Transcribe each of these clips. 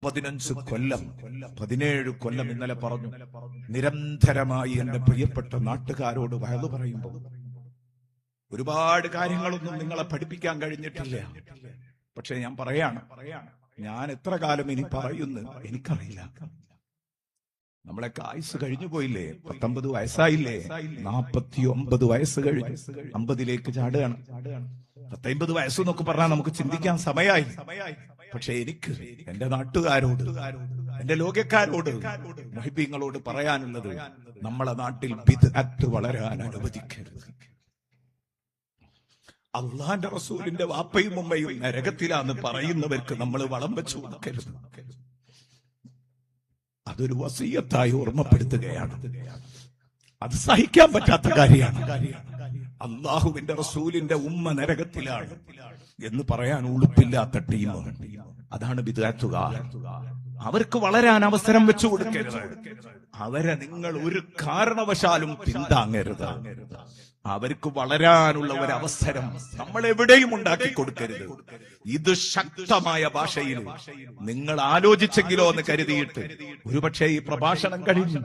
15 കൊല്ലം 17 കൊല്ലം ഇന്നലെ പറഞ്ഞു നിരന്തരമായി എന്റെ പ്രിയപ്പെട്ട നാട്ടുകാരോട് വയത് പറയുമ്പോൾ ഒരുപാട് കാര്യങ്ങളൊന്നും നിങ്ങളെ പഠിപ്പിക്കാൻ കഴിഞ്ഞിട്ടില്ല. പക്ഷെ ഞാൻ പറയാണ്, ഞാൻ എത്ര കാലം ഇനി പറയുന്നു എനിക്കറിയില്ല. നമ്മളൊക്കെ ആയുസ് കഴിഞ്ഞു പോയില്ലേ? 19 വയസ്സായില്ലേ? 49 വയസ്സ് കഴിഞ്ഞു, 50ലേക്ക് ചാടുകയാണ്. 50 വയസ്സെന്നൊക്കെ പറഞ്ഞാൽ നമുക്ക് ചിന്തിക്കാൻ സമയമായി. പക്ഷെ എനിക്ക് എന്റെ നാട്ടുകാരോട്, എന്റെ ലോകക്കാരോട്, മുഹിബീങ്ങളോട് പറയാനുള്ളത്, നമ്മളെ നാട്ടിൽ ബിദ്അത്ത് വളരാൻ അനുവദിക്കരുത്. അള്ളാന്റെ റസൂലിന്റെ വാപ്പയും ഉമ്മയും നരകത്തിലാന്ന് പറയുന്നവർക്ക് നമ്മൾ വളം വെച്ചു കൊടുക്കരുത്. അതൊരു വസിയത്തായി ഓർമ്മപ്പെടുത്തുകയാണ്. അത് സഹിക്കാൻ പറ്റാത്ത കാര്യമാണ്. അള്ളാഹുവിന്റെ റസൂലിന്റെ ഉമ്മ നരകത്തിലാണ് എന്ന് പറയാൻ ഉളുപ്പില്ലാത്ത ടീം. അതാണ് ബിദ്അത്തുകാർ. അവർക്ക് വളരാൻ അവസരം വെച്ചു കൊടുക്കരുത്. അവരെ നിങ്ങൾ ഒരു കാരണവശാലും പിന്താങ്ങരുത്. അവർക്ക് വളരാനുള്ള ഒരു അവസരം നമ്മൾ എവിടെയും ഉണ്ടാക്കി കൊടുക്കരുത്. ഇത് ശക്തമായ ഭാഷയിൽ നിങ്ങൾ ആലോചിച്ചെങ്കിലോ എന്ന് കരുതിയിട്ട് ഒരുപക്ഷെ ഈ പ്രഭാഷണം കഴിഞ്ഞു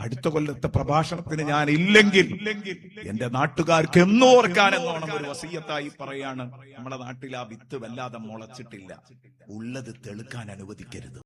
അടുത്ത കൊല്ലത്തെ പ്രഭാഷണത്തിന് ഞാൻ ഇല്ലെങ്കിൽ എന്റെ നാട്ടുകാർക്ക് എന്നോ ഓർക്കാനെന്നോണം ഒരു വസിയത്തായി പറയാണ്, നമ്മുടെ നാട്ടിൽ ആ വിത്ത് വല്ലാതെ മുളച്ചിട്ടില്ല, ഉള്ളത് തെളുക്കാൻ അനുവദിക്കരുത്.